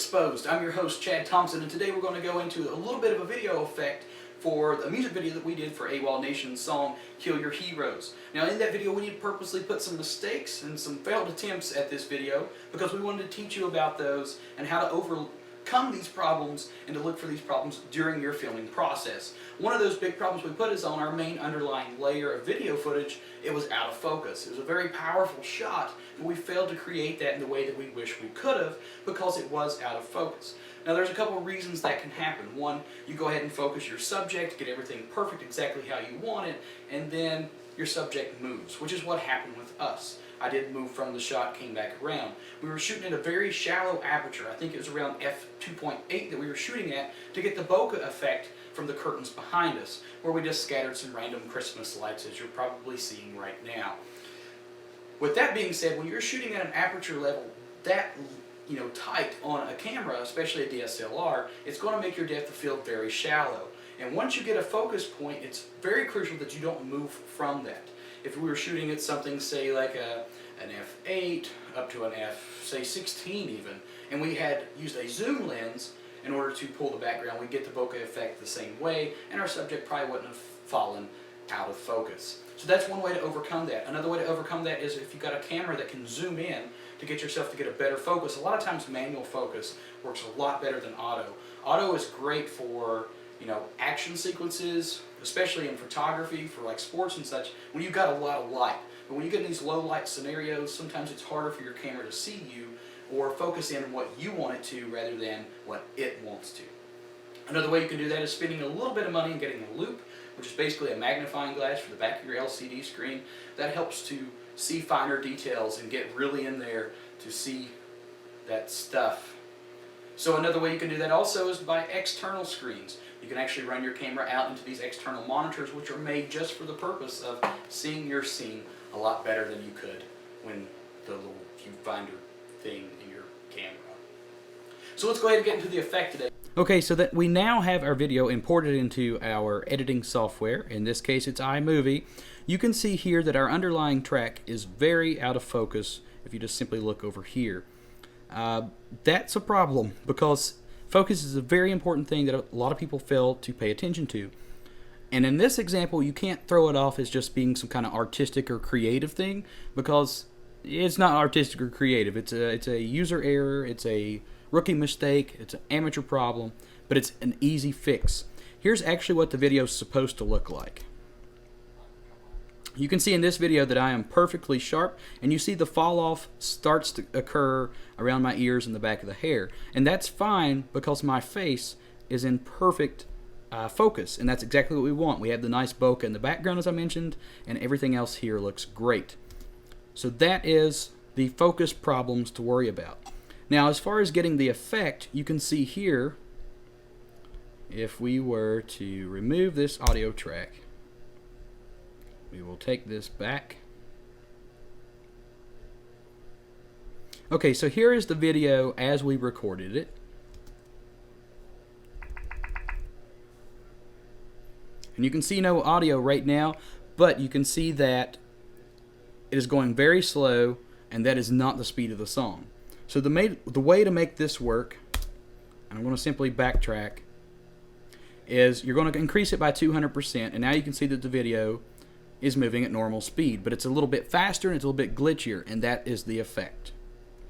Exposed. I'm your host, Chad Thompson, and today we're going to go into a little bit of a video effect for a music video that we did for AWOL Nation's song, Kill Your Heroes. Now in that video we purposely put some mistakes and some failed attempts at this video because we wanted to teach you about those and how to overcome these problems and to look for these problems during your filming process. One of those big problems we put is on our main underlying layer of video footage. It was out of focus. It was a very powerful shot, but we failed to create that in the way that we wish we could have because it was out of focus. Now there's a couple of reasons that can happen. One, you go ahead and focus your subject, get everything perfect exactly how you want it, and then your subject moves, which is what happened with us. I did move from the shot, came back around. We were shooting at a very shallow aperture. I think it was around f2.8 that we were shooting at to get the bokeh effect from the curtains behind us, where we just scattered some random Christmas lights as you're probably seeing right now. With that being said, when you're shooting at an aperture level that tight on a camera, especially a DSLR, it's going to make your depth of field very shallow. And once you get a focus point, it's very crucial that you don't move from that. If we were shooting at something, say like an f8 up to an say 16 even, and we had used a zoom lens in order to pull the background, we'd get the bokeh effect the same way, and our subject probably wouldn't have fallen out of focus. So that's one way to overcome that. Another way to overcome that is if you've got a camera that can zoom in to get yourself to get a better focus. A lot of times manual focus works a lot better than auto. Auto is great for action sequences, especially in photography, for like sports and such, when you've got a lot of light. But when you get in these low light scenarios, sometimes it's harder for your camera to see you or focus in on what you want it to rather than what it wants to. Another way you can do that is spending a little bit of money and getting a loop, which is basically a magnifying glass for the back of your LCD screen. That helps to see finer details and get really in there to see that stuff. So another way you can do that also is by external screens. You can actually run your camera out into these external monitors, which are made just for the purpose of seeing your scene a lot better than you could when the little viewfinder thing in your camera. So let's go ahead and get into the effect today. Okay, so that we now have our video imported into our editing software. In this case, it's iMovie. You can see here that our underlying track is very out of focus if you just simply look over here. That's a problem because focus is a very important thing that a lot of people fail to pay attention to. And in this example, you can't throw it off as just being some kind of artistic or creative thing because it's not artistic or creative. It's a user error, it's a rookie mistake, it's an amateur problem, but it's an easy fix. Here's actually what the video is supposed to look like. You can see in this video that I am perfectly sharp, and you see the fall off starts to occur around my ears and the back of the hair. And that's fine because my face is in perfect focus, and that's exactly what we want. We have the nice bokeh in the background as I mentioned, and everything else here looks great. So that is the focus problems to worry about. Now as far as getting the effect, you can see here, if we were to remove this audio track, we will take this back. Okay, so here is the video as we recorded it. And you can see no audio right now, but you can see that it is going very slow, and that is not the speed of the song. So the way to make this work, and I'm going to simply backtrack, is you're going to increase it by 200%, and now you can see that the video is moving at normal speed, but it's a little bit faster and it's a little bit glitchier, and that is the effect.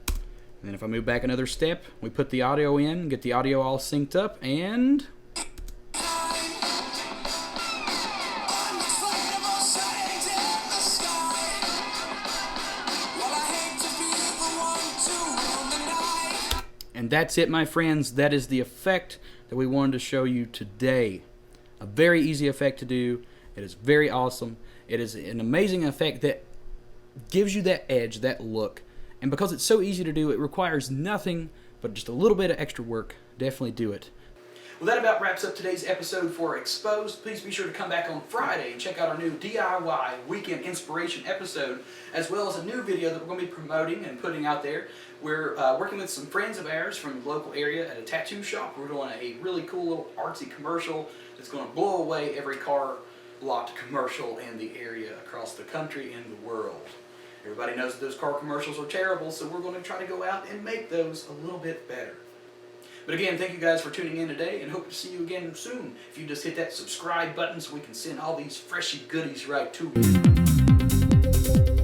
And then if I move back another step, we put the audio in, get the audio all synced up, and that's it, my friends. That is the effect that we wanted to show you today. A very easy effect to do. It is very awesome. It is an amazing effect that gives you that edge, that look. And because it's so easy to do, it requires nothing but just a little bit of extra work. Definitely do it. Well, that about wraps up today's episode for Exposed. Please be sure to come back on Friday and check out our new DIY Weekend Inspiration episode, as well as a new video that we're going to be promoting and putting out there. We're working with some friends of ours from the local area at a tattoo shop. We're doing a really cool little artsy commercial that's going to blow away every car lot commercial in the area across the country and the world. Everybody knows that those car commercials are terrible, so we're going to try to go out and make those a little bit better. But again, thank you guys for tuning in today, and hope to see you again soon. If you just hit that subscribe button so we can send all these freshy goodies right to you.